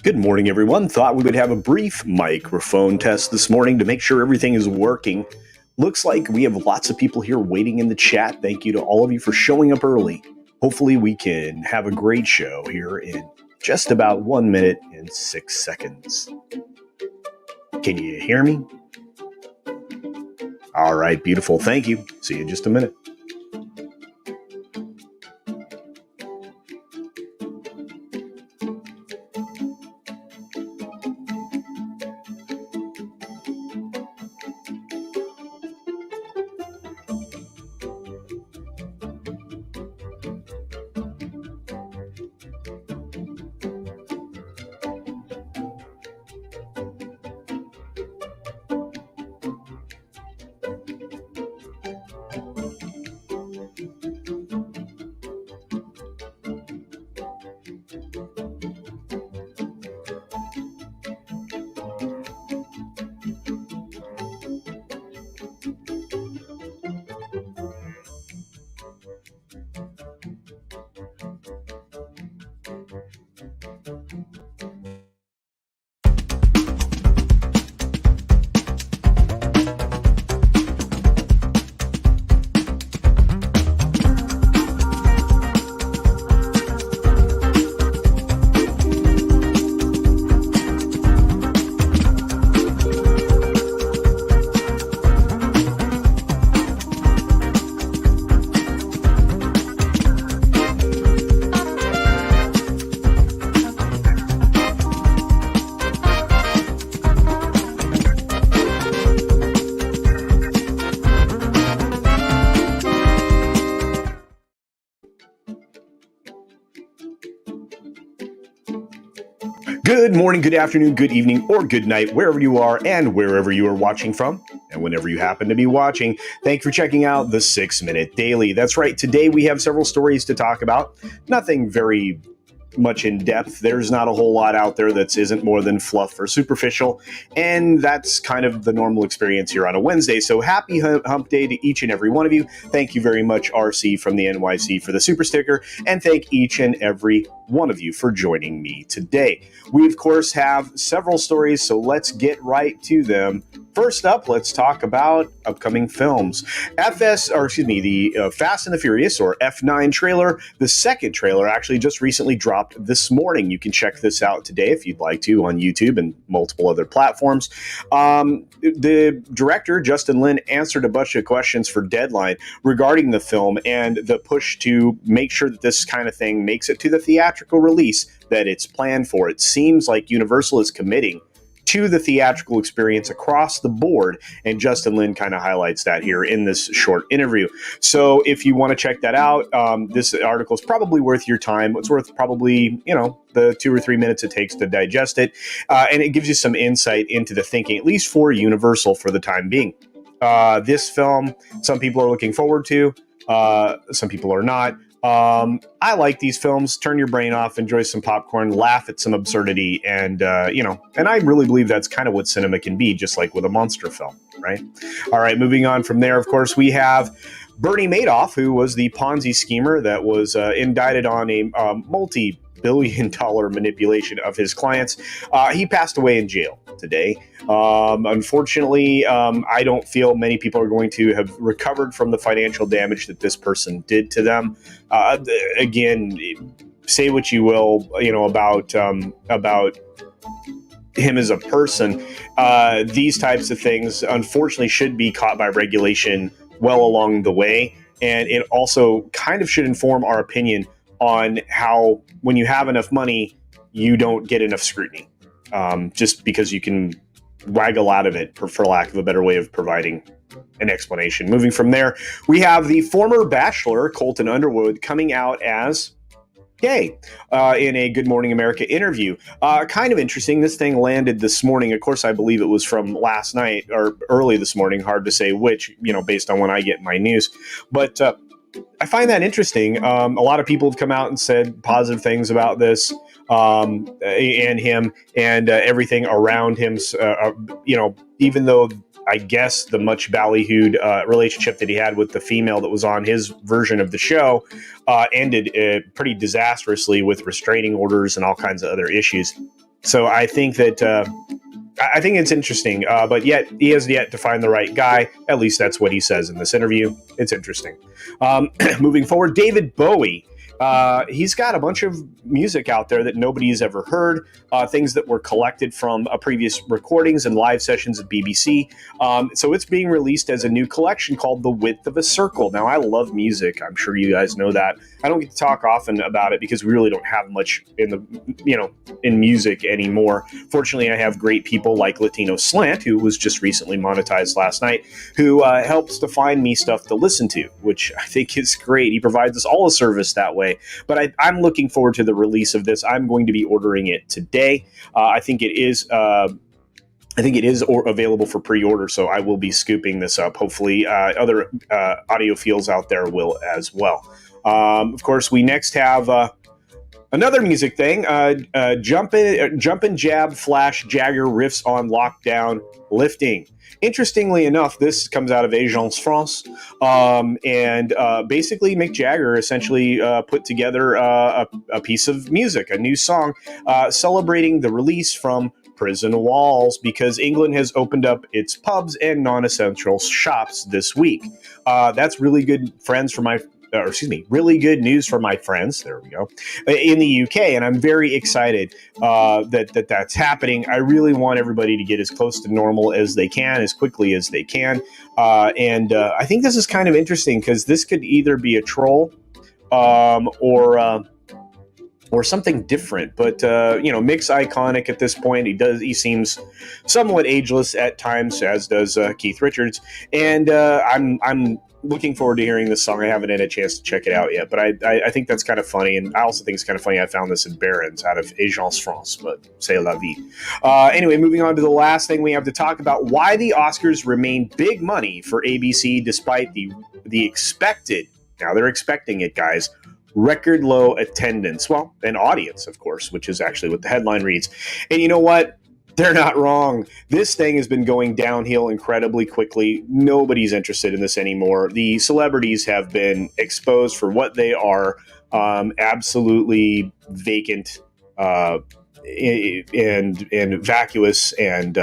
Good morning, everyone. Thought we would have a brief microphone test this morning to make sure everything is working. Looks like we have lots of people here waiting in the chat. Thank you to all of you for showing up early. Hopefully we can have a great show here in just about 1 minute and 6 seconds. Can you hear me? All right, beautiful. Thank you. See you in just a minute. Good morning, good afternoon, good evening, or good night, wherever you are and wherever you are watching from. And whenever you happen to be watching, thank you for checking out the 6 Minute Daily. That's right. Today we have several stories to talk about. Nothing very much in depth. There's not a whole lot out there that isn't more than fluff or superficial. And that's kind of the normal experience here on a Wednesday. So happy hump day to each and every one of you. Thank you very much, RC from the NYC, for the super sticker. And thank each and every one of you for joining me today. We, of course, have several stories, so let's get right to them. First up, let's talk about upcoming films. The Fast and the Furious, or F9 trailer, the second trailer, actually just recently dropped this morning. You can check this out today if you'd like to on YouTube and multiple other platforms. The director, Justin Lin, answered a bunch of questions for Deadline regarding the film and the push to make sure that this kind of thing makes it to the theatrical release that it's planned for. It seems like Universal is committing to the theatrical experience across the board, and Justin Lin kind of highlights that here in this short interview. So if you want to check that out, this article is probably worth your time. It's worth probably, the 2 or 3 minutes it takes to digest it, and it gives you some insight into the thinking, at least for Universal for the time being. This film, some people are looking forward to, some people are not. I like these films. Turn your brain off, enjoy some popcorn, laugh at some absurdity, and I really believe that's kind of what cinema can be, just like with a monster film, right? All right, moving on from there, of course, we have Bernie Madoff, who was the Ponzi schemer that was indicted on a multi-billion-dollar manipulation of his clients. He passed away in jail today. Unfortunately, I don't feel many people are going to have recovered from the financial damage that this person did to them. Again, say what you will, about him as a person. These types of things, unfortunately, should be caught by regulation well along the way. And it also kind of should inform our opinion on how, when you have enough money, you don't get enough scrutiny. Just because you can waggle out of it, for lack of a better way of providing an explanation. Moving from there, we have the former Bachelor, Colton Underwood, coming out as gay in a Good Morning America interview. Kind of interesting. This thing landed this morning. Of course, I believe it was from last night or early this morning. Hard to say which, based on when I get my news. But I find that interesting. A lot of people have come out and said positive things about this, and him and everything around him. Even though I guess the much ballyhooed relationship that he had with the female that was on his version of the show ended pretty disastrously with restraining orders and all kinds of other issues. So I think that I think it's interesting, but yet he has yet to find the right guy. At least that's what he says in this interview. It's interesting. Moving forward, David Bowie. He's got a bunch of music out there that nobody's ever heard, things that were collected from previous recordings and live sessions at BBC. So it's being released as a new collection called The Width of a Circle. Now, I love music. I'm sure you guys know that. I don't get to talk often about it because we really don't have much in music anymore. Fortunately, I have great people like Latino Slant, who was just recently monetized last night, who helps to find me stuff to listen to, which I think is great. He provides us all a service that way. But I'm looking forward to the release of this. I'm going to be ordering it today. I think it is available for pre-order, so I will be scooping this up. Hopefully, other audiophiles out there will as well. Of course, we next have another music thing. Jumpin' Jab Flash Jagger riffs on Lockdown Lifting. Interestingly enough, this comes out of Agence France, and basically Mick Jagger essentially put together a piece of music, a new song, celebrating the release from prison walls because England has opened up its pubs and non-essential shops this week. That's really good really good news for my friends. There we go. In the UK, and I'm very excited that's happening. I really want everybody to get as close to normal as they can, as quickly as they can. And I think this is kind of interesting because this could either be a troll or something different. But Mick's iconic at this point. He seems somewhat ageless at times, as does Keith Richards. And I'm looking forward to hearing this song. I haven't had a chance to check it out yet, but I think that's kind of funny. And I also think it's kind of funny I found this in Barron's out of Agence France, but c'est la vie. Anyway, moving on to the last thing we have to talk about, why the Oscars remain big money for ABC despite the expected, now they're expecting it, guys, record low attendance. Well, an audience, of course, which is actually what the headline reads. And you know what? They're not wrong. This thing has been going downhill incredibly quickly. Nobody's interested in this anymore. The celebrities have been exposed for what they are, absolutely vacant and vacuous and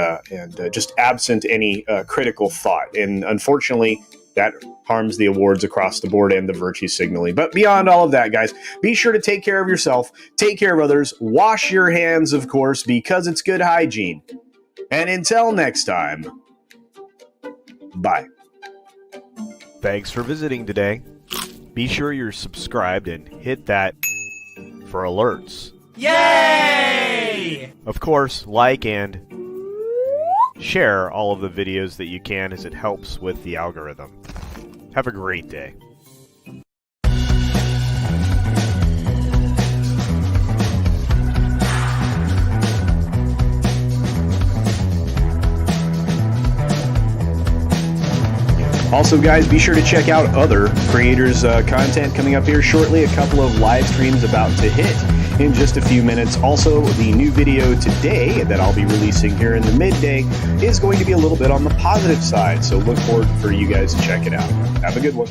just absent any critical thought. And unfortunately, that harms the awards across the board and the virtue signaling. But beyond all of that, guys, be sure to take care of yourself, take care of others, wash your hands, of course, because it's good hygiene. And until next time, bye. Thanks for visiting today. Be sure you're subscribed and hit that for alerts. Yay! Of course, like and share all of the videos that you can, as it helps with the algorithm. Have a great day. Also, guys, be sure to check out other creators' content coming up here shortly. A couple of live streams about to hit in just a few minutes. Also, the new video today that I'll be releasing here in the midday is going to be a little bit on the positive side. So look forward for you guys to check it out. Have a good one.